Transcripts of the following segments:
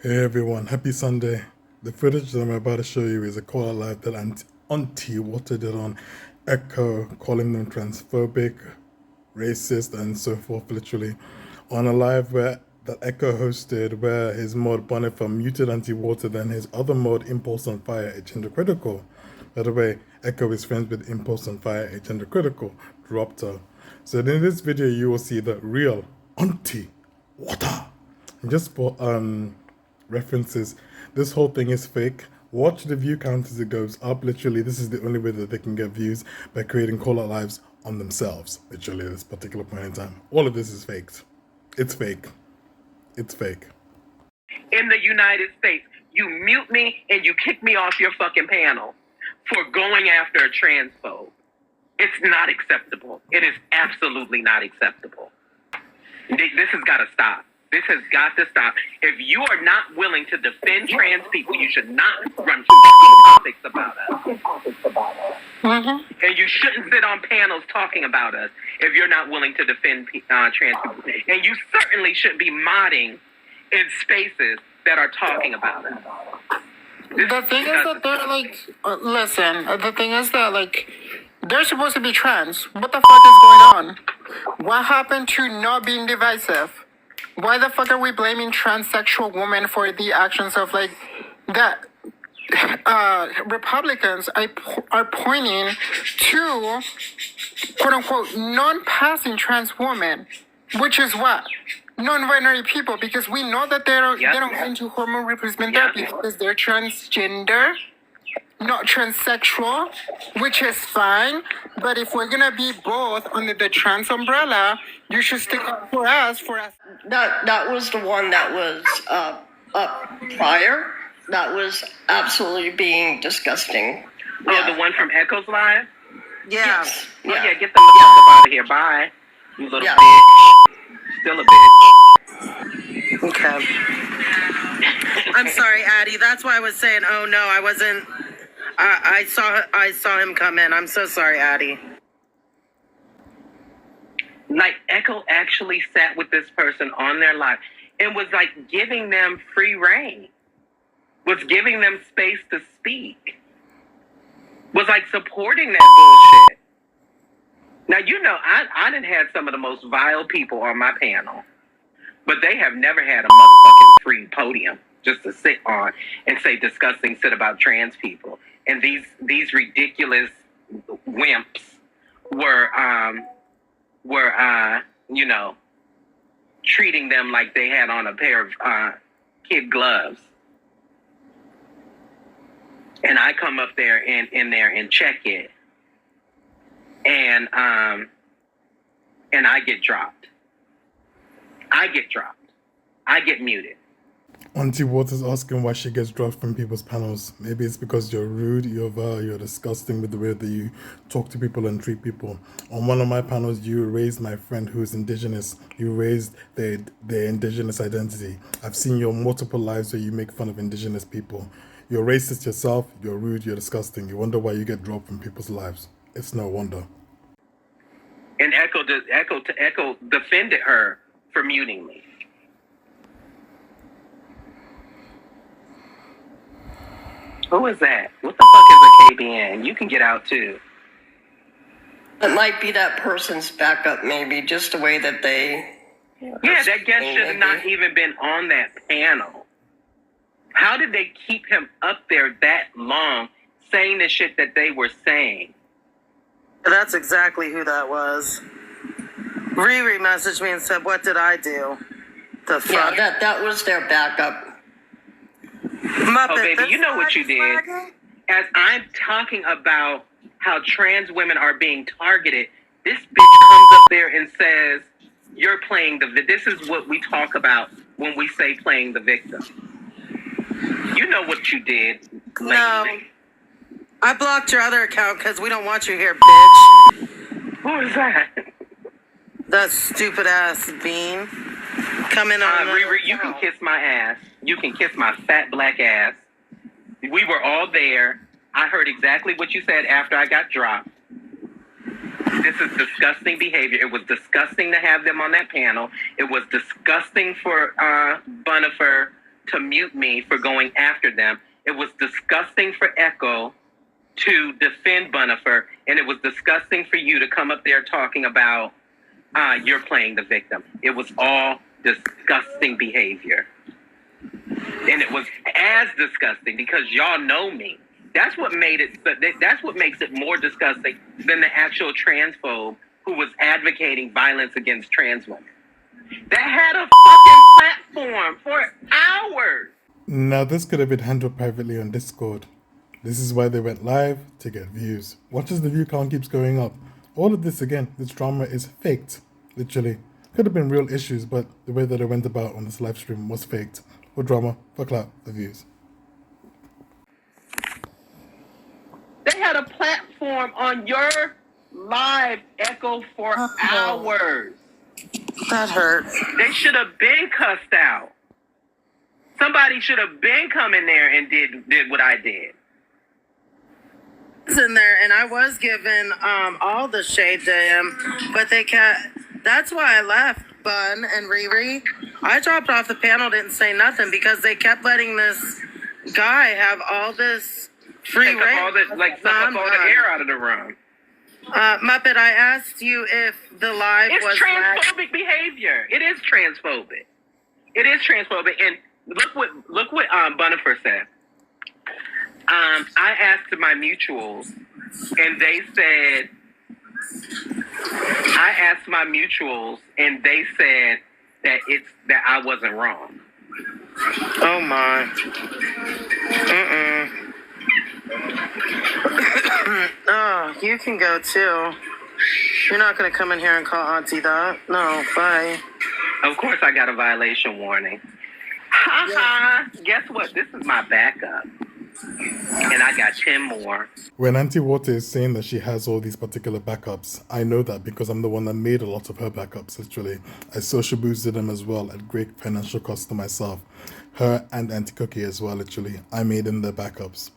Hey everyone, happy Sunday. The footage that I'm about to show you is a call out live that Aunty Water did on Echo, calling them transphobic, racist, and so forth, literally. On a live that Echo hosted, where his mod Bonifer muted Aunty Water, then his other mod, Impulse on Fire, Agenda Critical. By the way, Echo is friends with Impulse on Fire, Agenda Critical, dropped her. So in this video, you will see the real Aunty Water. And just for references, this whole thing is fake. Watch the view count as it goes up. Literally, this is the only way that they can get views, by creating call out lives on themselves. Literally, at this particular point in time, all of this is faked. It's fake. It's fake. In the United States, you mute me and you kick me off your fucking panel for going after a transphobe. It's not acceptable. It is absolutely not acceptable. This has got to stop. This has got to stop. If you are not willing to defend trans people, you should not run topics about us. And you shouldn't sit on panels talking about us if you're not willing to defend trans people. And you certainly shouldn't be modding in spaces that are talking about us. The thing is that they're like, listen, the thing is that like, they're supposed to be trans. What the fuck is going on? What happened to not being divisive? Why the fuck are we blaming transsexual women for the actions of like that? Republicans are pointing to quote unquote non-passing trans women, which is what? Non-binary people, because we know that they don't go into hormone replacement therapy because they're transgender, not transsexual, which is fine. But if we're gonna be both under the trans umbrella, you should stick up for us. That was the one that was up prior. That was absolutely being disgusting. Oh, the one from Echo's Live? Yeah. Yes. Oh, yeah, get them the fuck up out of here. Bye. You little bitch. Still a bitch. Okay. I'm sorry, Addie. That's why I was saying, oh no, I wasn't. I saw him come in. I'm so sorry, Addie. Like, Echo actually sat with this person on their live and was like giving them free reign, was giving them space to speak, was like supporting that bullshit. Now, you know, I done had some of the most vile people on my panel, but they have never had a motherfucking free podium just to sit on and say disgusting shit about trans people. And these ridiculous wimps were you know, treating them like they had on a pair of kid gloves. And I come up there in there and check it, and I get dropped. I get muted. Aunty Water's asking why she gets dropped from people's panels. Maybe it's because you're rude, you're disgusting with the way that you talk to people and treat people. On one of my panels, you raised my friend who's indigenous. You raised their indigenous identity. I've seen your multiple lives where you make fun of indigenous people. You're racist yourself, you're rude, you're disgusting. You wonder why you get dropped from people's lives. It's no wonder. And Echo defended her for muting me. Who is that? What the fuck is a KBN? You can get out too. It might be that person's backup, maybe, just the way that they... Yeah, that guest should have not even been on that panel. How did they keep him up there that long saying the shit that they were saying? That's exactly who that was. Riri messaged me and said, what did I do? The fuck? Yeah, that was their backup. Muppet, oh, baby, you know what you did. As I'm talking about how trans women are being targeted, this bitch comes up there and says, you're playing this is what we talk about when we say playing the victim. You know what you did, lady. No. I blocked your other account because we don't want you here, bitch. Who is that? That stupid ass bean. Coming on. Riri, you can kiss my ass. You can kiss my fat black ass. We were all there. I heard exactly what you said after I got dropped. This is disgusting behavior. It was disgusting to have them on that panel. It was disgusting for Bonifer to mute me for going after them. It was disgusting for Echo to defend Bonifer, and it was disgusting for you to come up there talking about you're playing the victim. It was all disgusting behavior. And it was as disgusting because y'all know me. That's what made it. That's what makes it more disgusting than the actual transphobe who was advocating violence against trans women. That had a fucking platform for hours. Now, this could have been handled privately on Discord. This is why they went live, to get views. Watch as the view count keeps going up. All of this, again, this drama is faked. Literally. Could have been real issues, but the way that it went about on this live stream was faked. For drama, for clout, for views. They had a platform on your live, Echo, for hours. That hurt. They should have been cussed out. Somebody should have been coming there and did what I did. I was in there and I was given all the shade to him, but they kept. That's why I left Bun and Riri. I dropped off the panel, didn't say nothing because they kept letting this guy have all this free Suck up all the air out of the room. Muppet, I asked you if the live It's was transphobic behavior. It is transphobic. It is transphobic. And look what Bonifer said. I asked my mutuals, and they said that I wasn't wrong. Oh my. Oh, you can go too. You're not gonna come in here and call Auntie that. No, bye. Of course I got a violation warning. Ha ha. Guess what? This is my backup. And I got 10 more. When Aunty Water is saying that she has all these particular backups, I know that because I'm the one that made a lot of her backups, literally. I social boosted them as well at great financial cost to myself. Her and Auntie Cookie as well, literally. I made them their backups.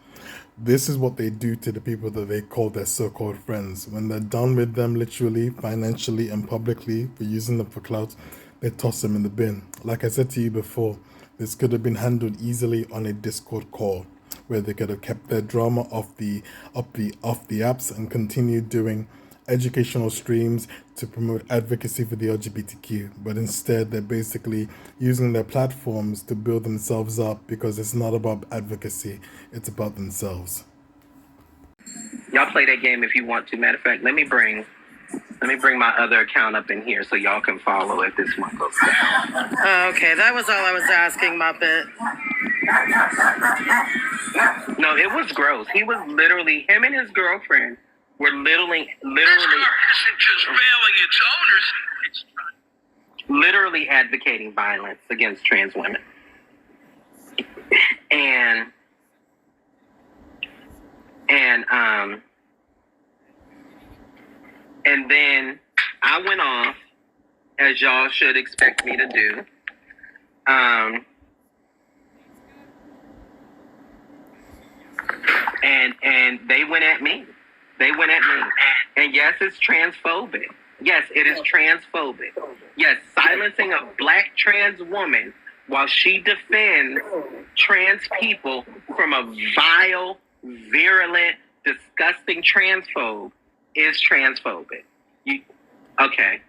This is what they do to the people that they call their so-called friends. When they're done with them, literally, financially and publicly, for using them for clout, they toss them in the bin. Like I said to you before, this could have been handled easily on a Discord call, where they could have kept their drama off the apps and continued doing educational streams to promote advocacy for the LGBTQ. But instead, they're basically using their platforms to build themselves up because it's not about advocacy, it's about themselves. Y'all play that game if you want to. Matter of fact, let me bring my other account up in here so y'all can follow if this one goes down. Okay, that was all I was asking, Muppet. No, it was gross. He was literally, him and his girlfriend were literally advocating violence against trans women. And then I went off, as y'all should expect me to do. And they went at me. And yes, it's transphobic. Yes, it is transphobic. Yes, silencing a black trans woman while she defends trans people from a vile, virulent, disgusting transphobe is transphobic. Okay.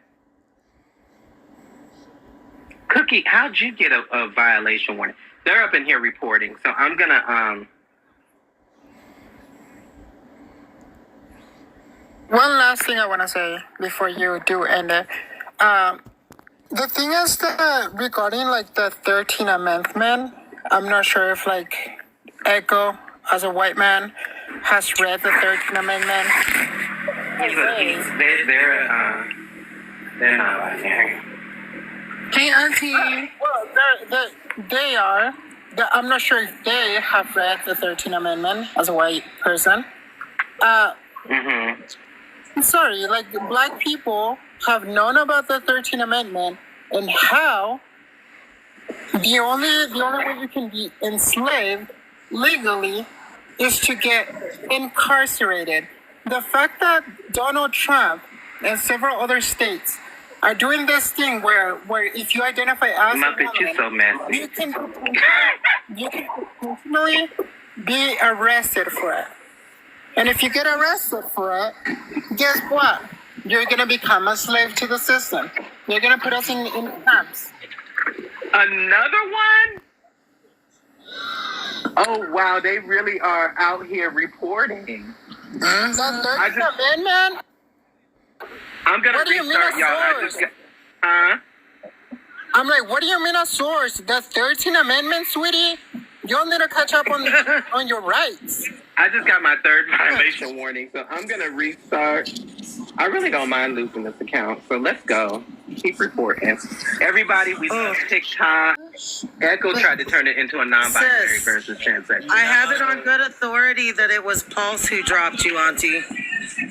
Cookie, how'd you get a violation warning? They're up in here reporting, so I'm gonna One last thing I want to say before you do end it. The thing is that regarding like the 13th Amendment, I'm not sure if like Echo, as a white man, has read the 13th Amendment. They're not right here. Hey, Auntie. Well, they are. I'm not sure if they have read the 13th Amendment as a white person. Sorry, like black people have known about the 13th Amendment and how the only way you can be enslaved legally is to get incarcerated. The fact that Donald Trump and several other states are doing this thing where if you identify as a Muppet, you woman, so messy. you can potentially be arrested for it. And if you get arrested for it, guess what? You're gonna become a slave to the system. You're gonna put us in camps. Another one? Oh, wow. They really are out here reporting. The 13th Amendment? I'm going What to do you mean restart, a y'all. I source? just got... Huh? I'm like, what do you mean a source? The 13th Amendment, sweetie? You'll need to catch up on your rights. I just got my third violation warning, so I'm going to restart. I really don't mind losing this account, so let's go. Keep reporting. Everybody, we love TikTok. Echo tried to turn it into a non-binary Sis, versus transsexual. I have it on good authority that it was Pulse who dropped you, Auntie.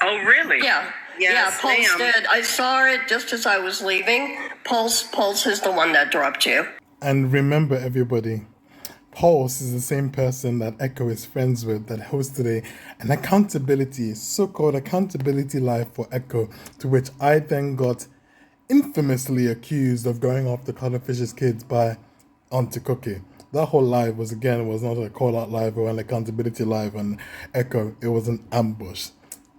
Oh, really? Yeah. Yes, Pulse ma'am. did. I saw it just as I was leaving. Pulse is the one that dropped you. And remember, everybody, Pulse is the same person that Echo is friends with that hosted an accountability, so-called accountability live for Echo, to which I then got infamously accused of going after Cuttlefish kids by Aunty Cookie. That whole live was not a call-out live or an accountability live on Echo. It was an ambush,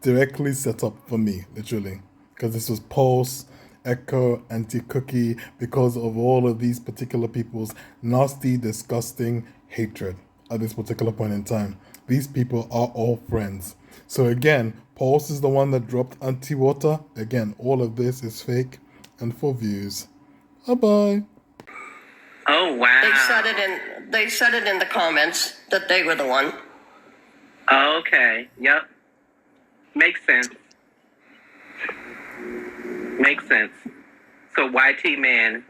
directly set up for me, literally, because this was Pulse, Echo, Aunty Cookie, because of all of these particular people's nasty, disgusting hatred at this particular point in time. These people are all friends. So again, Pulse is the one that dropped Anti-Water. Again, all of this is fake and for views. Bye-bye. Oh, wow. They said it in the comments that they were the one. Okay. Yep. Makes sense. Makes sense. So YT man,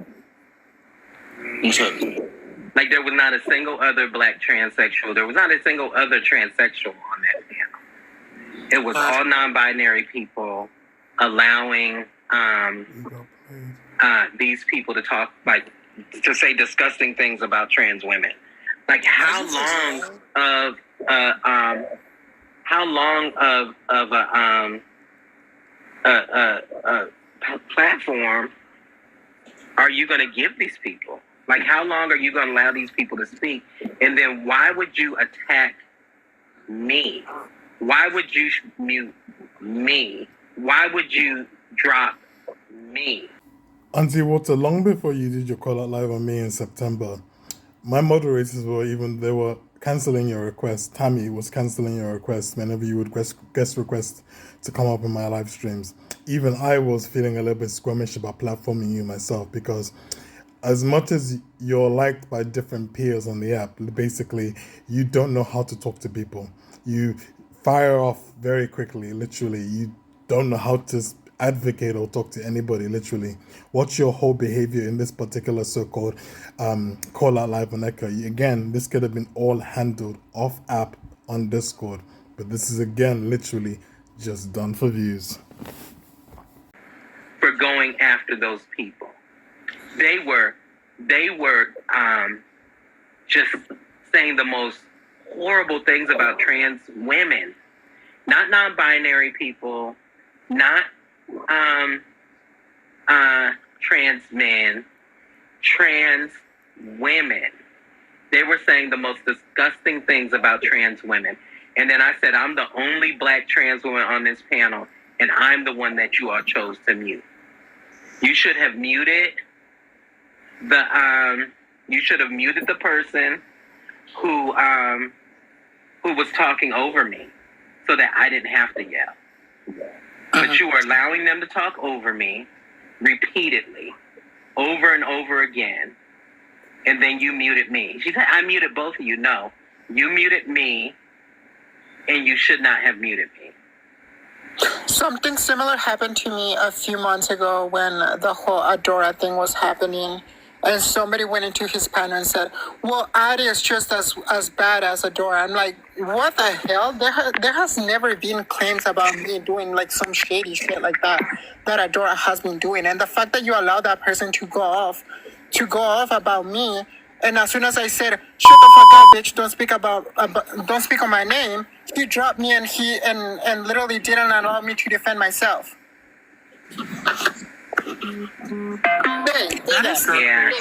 like there was not a single other black transsexual. There was not a single other transsexual on that panel. It was all non-binary people allowing these people to talk, like to say disgusting things about trans women. Like how long of platform are you going to give these people? Like, how long are you going to allow these people to speak? And then why would you attack me? Why would you mute me? Why would you drop me? Auntie Water, long before you did your call out live on me in September, my moderators they were canceling your request. Tammy was canceling your request whenever you would guest request to come up in my live streams. Even I was feeling a little bit squeamish about platforming you myself, because as much as you're liked by different peers on the app, basically you don't know how to talk to people. You fire off very quickly, literally. You don't know how to advocate or talk to anybody, literally. What's your whole behavior in this particular so-called call out live on Echo? Again, this could have been all handled off app on Discord, but this is again literally just done for views. For going after those people, they were just saying the most horrible things about trans women, not non-binary people, not trans men, trans women. They were saying the most disgusting things about trans women. And then I said, I'm the only black trans woman on this panel, and I'm the one that you all chose to mute. You should have muted the person who was talking over me, so that I didn't have to yell. But you were allowing them to talk over me repeatedly, over and over again. And then you muted me. She said, I muted both of you. No, you muted me, and you should not have muted me. Something similar happened to me a few months ago when the whole Adora thing was happening. And somebody went into his panel and said, well, Addie is just as bad as Adora. I'm like, what the hell? There has never been claims about me doing like some shady shit like that Adora has been doing. And the fact that you allow that person to go off about me, and as soon as I said, shut the fuck up, bitch, don't speak on my name, he dropped me and literally didn't allow me to defend myself. That is so Yeah.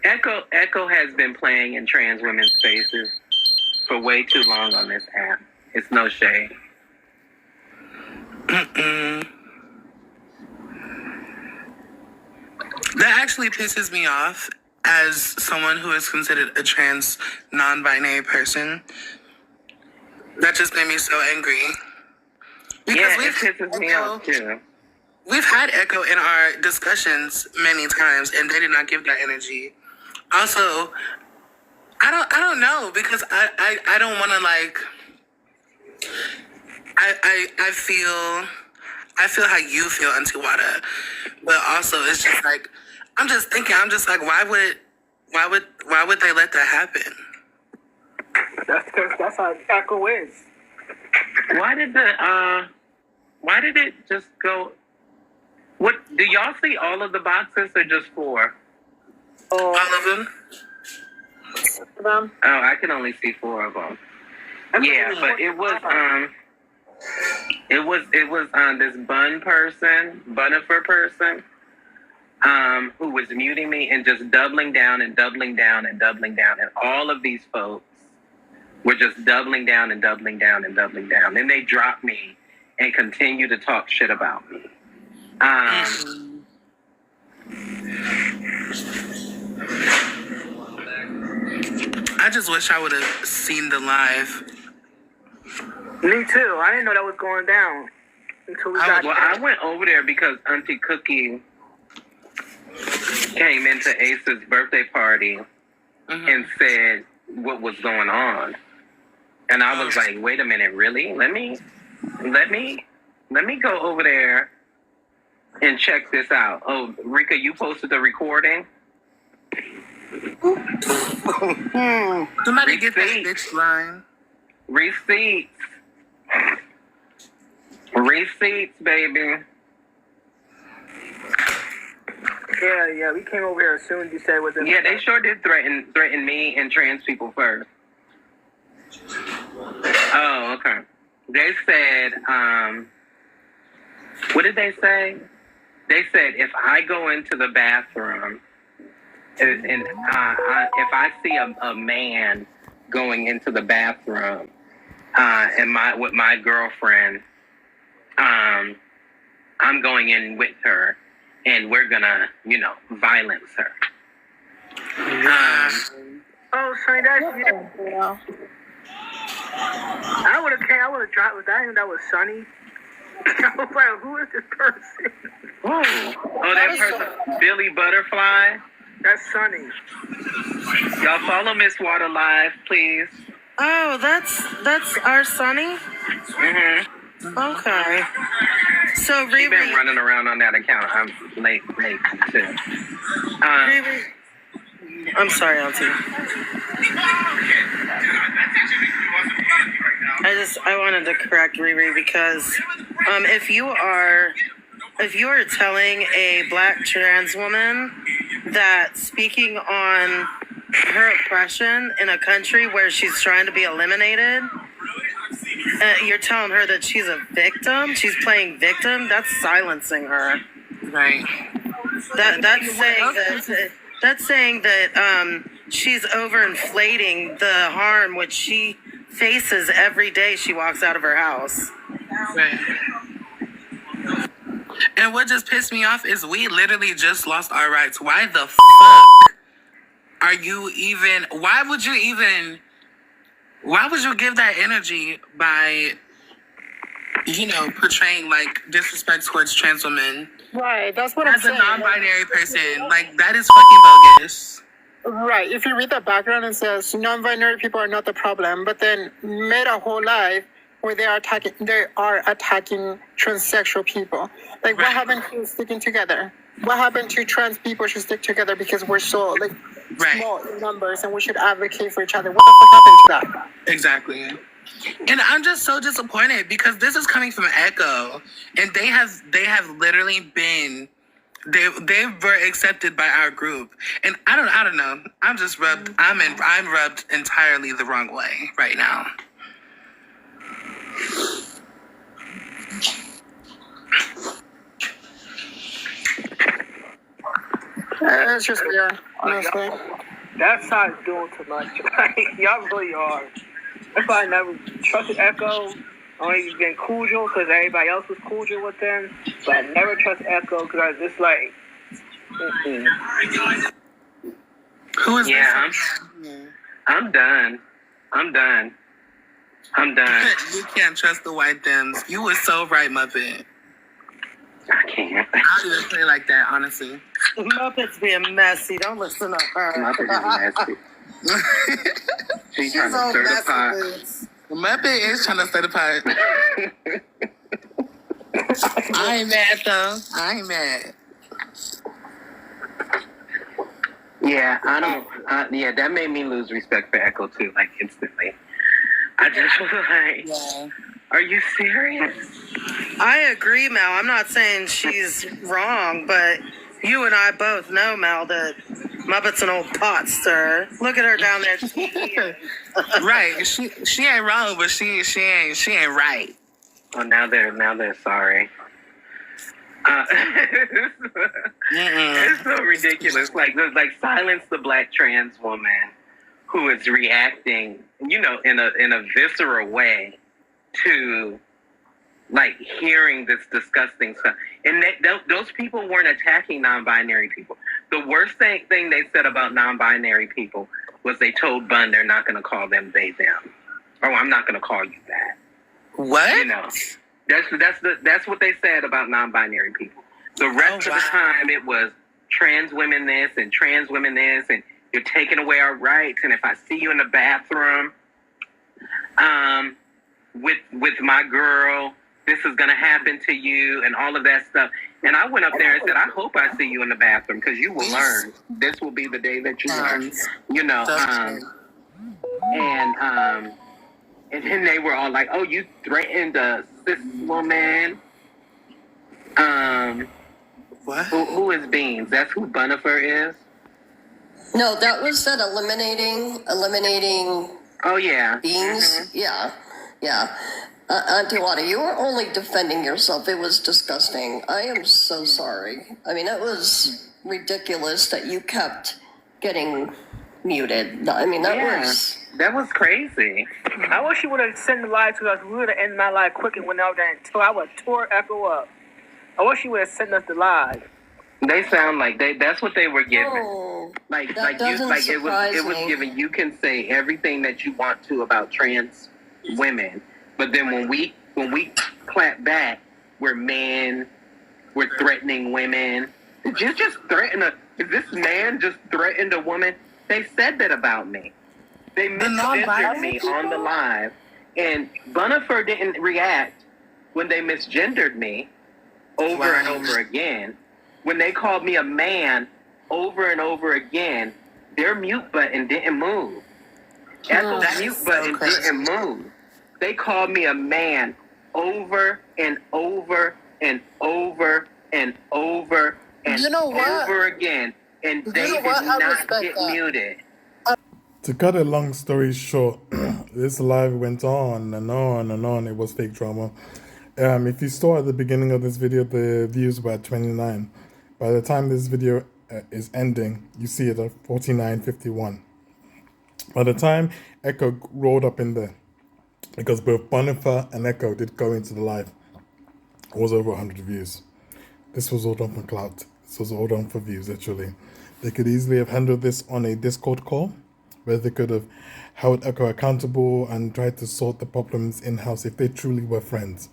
Echo has been playing in trans women's spaces for way too long on this app. It's no shade. That actually pisses me off as someone who is considered a trans non-binary person. That just made me so angry. Yeah, it pisses me off too. We've had Echo in our discussions many times, and they did not give that energy. Also, I don't know, because I don't want to, like, I feel how you feel, Aunty Wada, but also it's just like, I'm just like, why would they let that happen? That's how Echo is. Why did it just go? What do y'all see? All of the boxes or just 4? All of them. Oh, I can only see 4 of them. Yeah, but it was this Bunifer person, who was muting me and just doubling down and doubling down and doubling down, and all of these folks were just doubling down and doubling down and doubling down. Then they dropped me and continue to talk shit about me. I just wish I would have seen the live. Me too. I didn't know that was going down until we got Well, I went over there because Auntie Cookie came into Ace's birthday party and said what was going on. And I was like, wait a minute, really? Let me go over there and check this out. Oh, Rika, you posted the recording? Somebody get that bitch line. Receipts. Receipts, baby. Yeah, we came over here as soon as you said within. Yeah, they sure did threaten me and trans people first. Oh, okay. They said, what did they say? They said if I go into the bathroom and if I see a man going into the bathroom with my girlfriend, I'm going in with her and we're gonna, violence her. Oh, sorry, that's yeah. I would have dropped with that, and that was Sunny. I was like, who is this person? Oh, that person, Billy Butterfly. That's Sunny. Y'all follow Miss Water Live, please. Oh, that's our Sunny? Okay. So, She's been Riri. running around on that account. I'm late too. Riri. I'm sorry, Auntie. I wanted to correct Riri because if you are telling a black trans woman that speaking on her oppression in a country where she's trying to be eliminated, you're telling her that she's a victim, she's playing victim, that's silencing her. Right. That's saying that she's overinflating the harm which she faces every day she walks out of her house. Right. And what just pissed me off is we literally just lost our rights. Why the fuck are you even... Why would you give that energy by, portraying, like, disrespect towards trans women? Right, that's what I'm As a saying. non-binary person, like, that is fucking bogus. Right, if you read the background, it says non-binary people are not the problem, but then made a whole life where they are attacking transsexual people. Like, what happened to sticking together? What happened to trans people should stick together because we're so small in numbers and we should advocate for each other? What the fuck happened to that? Exactly. And I'm just so disappointed because this is coming from Echo, and they have literally been they were accepted by our group, and I don't know. I'm just rubbed. I'm rubbed entirely the wrong way right now. it's just weird, honestly. That side's doing too much. Like, y'all really are. That's why I never trusted Echo. Only been cordial because everybody else was cordial with them. But I never trust Echo because I was just like, Who is Yeah, this? I'm done. I'm done. I'm done. You can't trust the white Dems. You were so right, Muppet. I can't. I don't even play like that, honestly. Muppet's being messy. Don't listen to her. Muppet is nasty. She's trying so to stir the messy, pot. boots. Muppet is trying to set a pot. I ain't mad, though. I ain't mad. Yeah, I don't. Yeah, that made me lose respect for Echo too, like instantly. I just was like, Yeah. "Are you serious?" I agree, Mel. I'm not saying she's wrong, but you and I both know, Mel, that Muppet's an old pot stirrer. Look at her down there. Right. She ain't wrong, but she ain't right. Oh, now they're sorry. It's so ridiculous. Like silence the black trans woman who is reacting, in a visceral way to like hearing this disgusting stuff. And those people weren't attacking non-binary people. The worst thing they said about non-binary people was they told Bun they're not going to call them they them. Oh, I'm not going to call you that. What? That's what they said about non-binary people. The rest of the time it was trans women this and trans women this, and you're taking away our rights. And if I see you in the bathroom with my girl, this is gonna happen to you, and all of that stuff. And I went up there and said, I hope I see you in the bathroom because you will learn. This will be the day that you learn. And then they were all like, "Oh, you threatened a cis woman." What? Who is Beans? That's who Bunifer is. No, that was that eliminating Oh yeah. beings. Yeah. Auntie Wada, you were only defending yourself. It was disgusting. I am so sorry. I mean, it was ridiculous that you kept getting muted. I mean, That was crazy. I wish you would have sent the live to us. We would have ended my live quick and went out there and I would have tore Echo up. I wish you would have sent us the live. They sound like that's what they were given. Oh, Like that you doesn't like it surprise was me. given. You can say everything that you want to about trans women, but then when we clap back, we're men. We're threatening women. Did you just threaten Is this man just threatened a woman? They said that about me. They misgendered me on the live, and Bunifer didn't react when they misgendered me over and over again. When they called me a man over and over again, their mute button didn't move. Echo's mute button didn't move. They called me a man over and over and over and over and over again, and they did not get muted. To cut a long story short, this live went on and on and on. It was fake drama. If you saw at the beginning of this video, the views were at 29. By the time this video is ending, you see it at 49.51. By the time Echo rolled up in there, because both Bonifa and Echo did go into the live, it was over 100 views. This was all done for clout. This was all done for views, actually. They could easily have handled this on a Discord call, where they could have held Echo accountable and tried to sort the problems in-house if they truly were friends.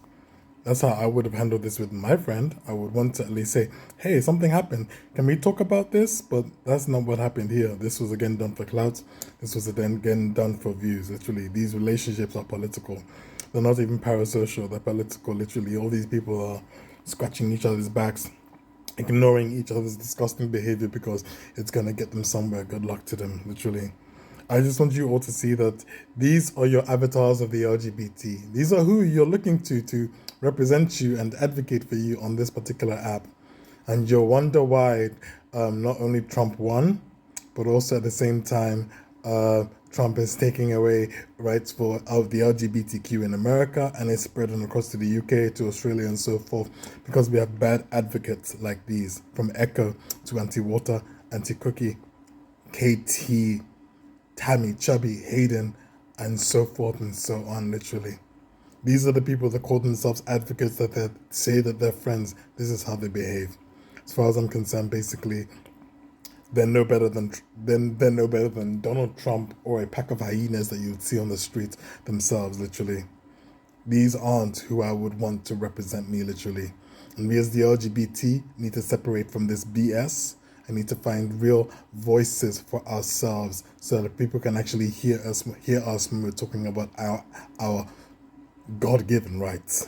That's how I would have handled this with my friend. I would want to at least say, hey, something happened. Can we talk about this? But that's not what happened here. This was again done for clout. This was again done for views. Literally, these relationships are political. They're not even parasocial. They're political. Literally, all these people are scratching each other's backs, ignoring each other's disgusting behavior because it's going to get them somewhere. Good luck to them, literally. I just want you all to see that these are your avatars of the LGBT. These are who you're looking to represent you and advocate for you on this particular app. And you'll wonder why not only Trump won, but also at the same time, Trump is taking away rights of the LGBTQ in America, and it's spreading across to the UK, to Australia, and so forth, because we have bad advocates like these, from Echo to Aunty Water Auntie Cookie, KT, Tammy, Chubby, Hayden, and so forth and so on, literally. These are the people that call themselves advocates, that they say that they're friends. This is how they behave. As far as I'm concerned, basically, they're no better than Donald Trump or a pack of hyenas that you'd see on the streets themselves, literally. These aren't who I would want to represent me, literally. And we as the LGBT need to separate from this BS and need to find real voices for ourselves so that people can actually hear us when we're talking about our God-given rights.